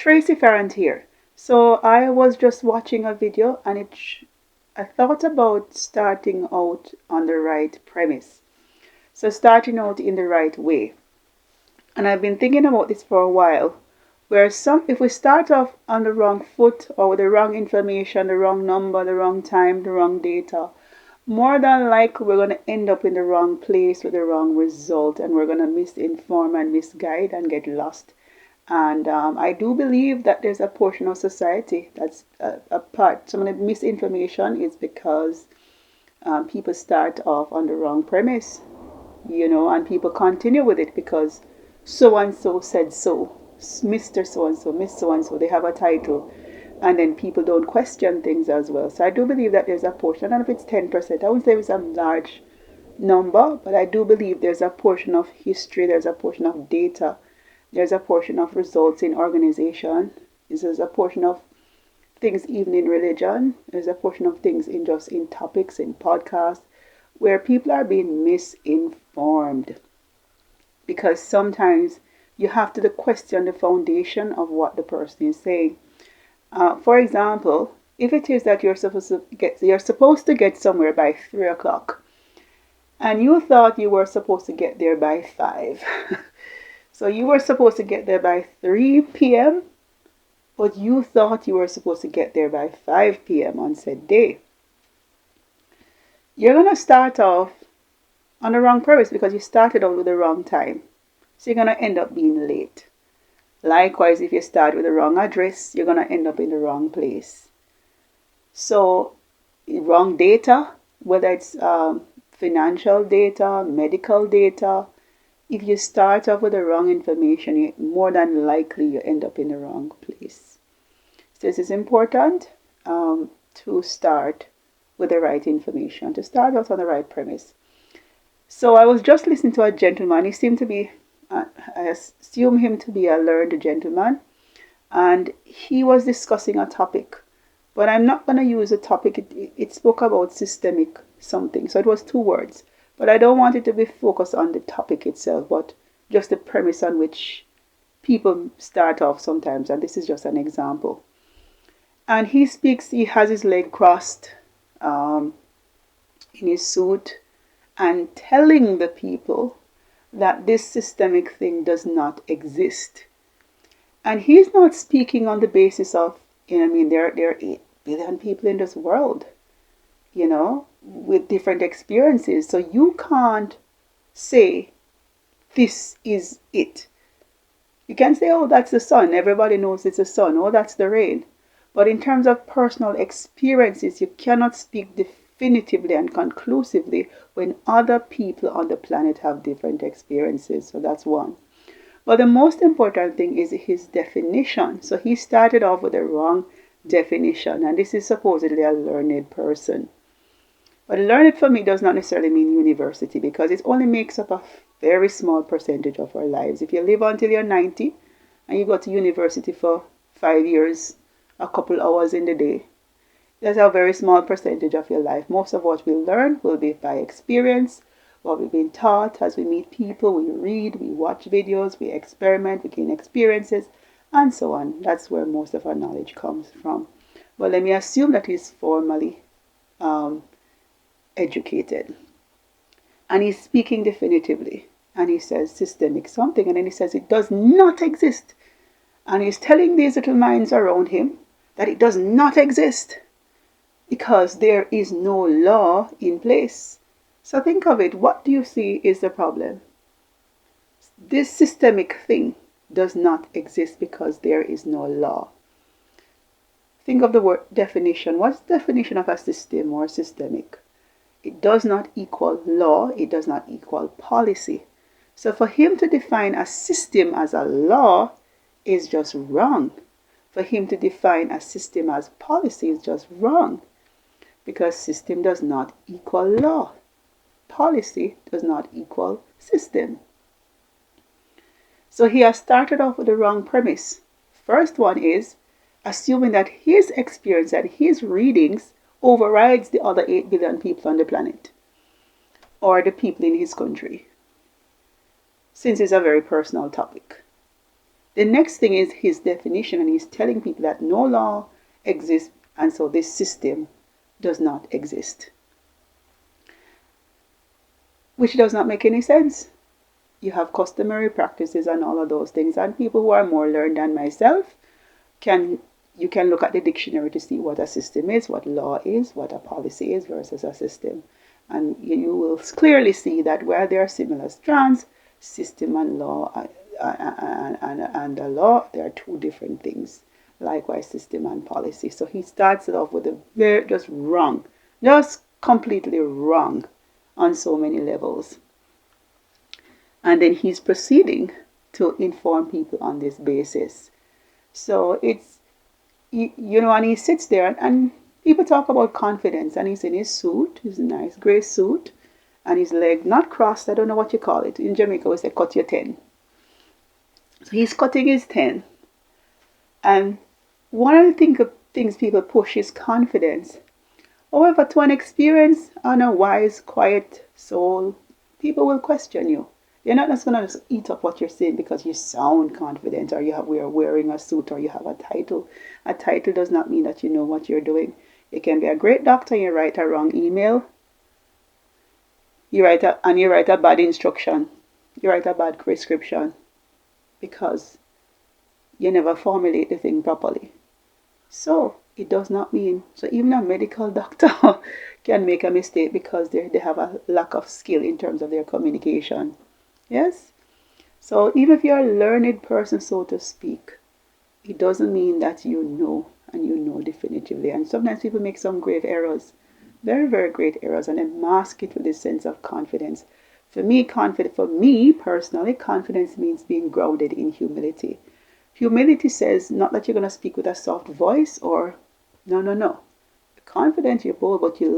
Tracy Farrant here. So I was just watching a video and I thought about starting out on the right premise. So starting out in the right way. And I've been thinking about this for a while. If we start off on the wrong foot or with the wrong information, the wrong number, the wrong time, the wrong data, more than likely we're going to end up in the wrong place with the wrong result, and we're going to misinform and misguide and get lost. And I do believe that there's a portion of society that's a part. Some of the misinformation is because people start off on the wrong premise, and people continue with it because so and so said so, Mr. So and so, Miss so and so, they have a title. And then people don't question things as well. So I do believe that there's a portion. I don't know if it's 10%. I wouldn't say it's a large number, but I do believe there's a portion of history, there's a portion of data, there's a portion of results in organization. There's a portion of things even in religion. There's a portion of things in topics, in podcasts, where people are being misinformed. Because sometimes you have to question the foundation of what the person is saying. For example, if it is that you're supposed to get somewhere by 3 o'clock, and you thought you were supposed to get there by 5. So you were supposed to get there by 3 p.m., but you thought you were supposed to get there by 5 p.m. on said day. You're going to start off on the wrong premise because you started out with the wrong time. So you're going to end up being late. Likewise, if you start with the wrong address, you're going to end up in the wrong place. So, wrong data, whether it's financial data, medical data, if you start off with the wrong information, more than likely you end up in the wrong place. So this is important to start with the right information, to start out on the right premise. So I was just listening to a gentleman. He seemed to be, I assume him to be a learned gentleman, and he was discussing a topic. But I'm not going to use a topic. It spoke about systemic something. So it was 2 words. But I don't want it to be focused on the topic itself, but just the premise on which people start off sometimes. And this is just an example. And he has his leg crossed in his suit and telling the people that this systemic thing does not exist. And he's not speaking on the basis of, there are 8 billion people in this world, with different experiences. So you can't say, this is it. You can say, oh, that's the sun. Everybody knows it's the sun. Oh, that's the rain. But in terms of personal experiences, you cannot speak definitively and conclusively when other people on the planet have different experiences. So that's one. But the most important thing is his definition. So he started off with the wrong definition, and this is supposedly a learned person. But learned for me does not necessarily mean university, because it only makes up a very small percentage of our lives. If you live until you're 90 and you go to university for 5 years, a couple hours in the day, that's a very small percentage of your life. Most of what we learn will be by experience, what we've been taught as we meet people, we read, we watch videos, we experiment, we gain experiences, and so on. That's where most of our knowledge comes from. Well, let me assume that he's formally educated. And he's speaking definitively. And he says systemic something, and then he says it does not exist. And he's telling these little minds around him that it does not exist because there is no law in place. So think of it. What do you see is the problem? This systemic thing does not exist because there is no law. Think of the word definition. What's the definition of a system or systemic? It does not equal law. It does not equal policy. So for him to define a system as a law is just wrong. For him to define a system as policy is just wrong. Because system does not equal law. Policy does not equal system. So he has started off with the wrong premise. First one is assuming that his experience and his readings overrides the other 8 billion people on the planet, or the people in his country, since it's a very personal topic. The next thing is his definition, and he's telling people that no law exists, and so this system does not exist, which does not make any sense. You have customary practices and all of those things, and people who are more learned than myself can look at the dictionary to see what a system is, what law is, what a policy is versus a system. And you will clearly see that where there are similar strands, system and law and the law, they are two different things. Likewise, system and policy. So he starts it off with a very just wrong, just completely wrong on so many levels. And then he's proceeding to inform people on this basis. So it's, and he sits there and people talk about confidence, and he's in his suit, his nice gray suit, and his leg not crossed, I don't know what you call it. In Jamaica we say cut your 10. So he's cutting his 10. And one of the things people push is confidence. However, to an experienced and a wise, quiet soul, people will question you. You're not just going to eat up what you're saying because you sound confident, or we are wearing a suit, or you have a title. A title does not mean that you know what you're doing. You can be a great doctor and you write a wrong email. You write a bad instruction. You write a bad prescription because you never formulate the thing properly. So it does not mean, so even a medical doctor can make a mistake because they have a lack of skill in terms of their communication. Yes? So even if you're a learned person, so to speak, it doesn't mean that you know, and you know definitively. And sometimes people make some grave errors, very, very great errors, and then mask it with this sense of confidence. For me personally, confidence means being grounded in humility. Humility says not that you're going to speak with a soft voice or no. Confident, you're bold, but you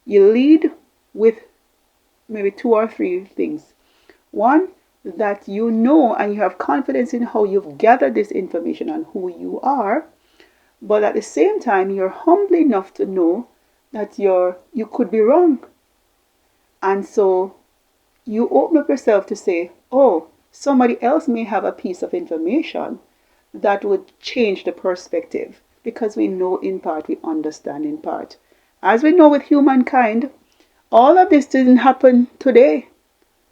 lead with maybe 2 or 3 things. One, that you know and you have confidence in how you've gathered this information and who you are, but at the same time you're humble enough to know that you could be wrong. And so you open up yourself to say, oh, somebody else may have a piece of information that would change the perspective, because we know in part, we understand in part. As we know with humankind, all of this didn't happen today.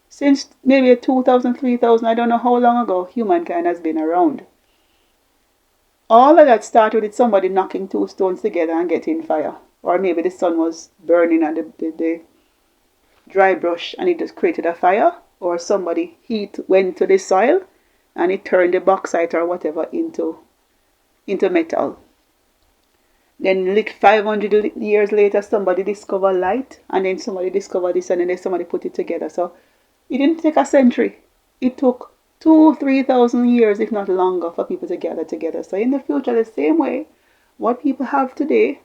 Since maybe 2000, 3000, I don't know how long ago humankind has been around. All of that started with somebody knocking 2 stones together and getting fire. Or maybe the sun was burning and the dry brush and it just created a fire. Or somebody heat went to the soil and it turned the bauxite or whatever into metal. Then 500 years later somebody discovered light, and then somebody discovered this, and then somebody put it together. So it didn't take a century. It took 2,000-3,000 years, if not longer, for people to gather together. So in the future, the same way, what people have today,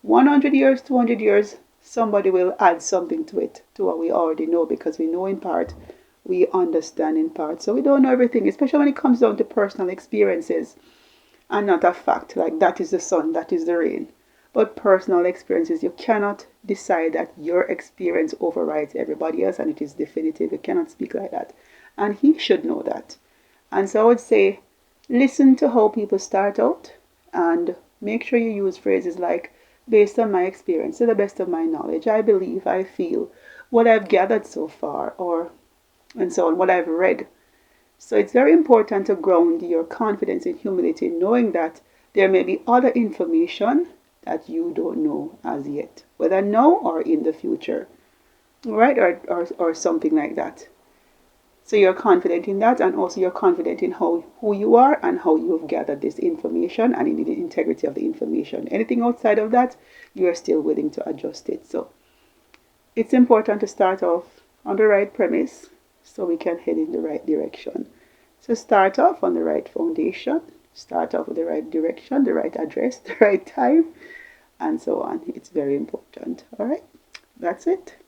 100 years, 200 years, somebody will add something to it, to what we already know, because we know in part, we understand in part. So we don't know everything, especially when it comes down to personal experiences and not a fact, like that is the sun, that is the rain. But personal experiences, you cannot decide that your experience overrides everybody else and it is definitive. You cannot speak like that. And he should know that. And so I would say, listen to how people start out and make sure you use phrases like, based on my experience, to the best of my knowledge, I believe, I feel, what I've gathered so far, and so on, what I've read. So it's very important to ground your confidence in humility, knowing that there may be other information that you don't know as yet, whether now or in the future, right? Or something like that. So you're confident in that, and also you're confident in who you are and how you've gathered this information and in the integrity of the information. Anything outside of that, you are still willing to adjust it. So it's important to start off on the right premise so we can head in the right direction. So start off on the right foundation, start off with the right direction, the right address, the right time, and so on. It's very important. All right, that's it.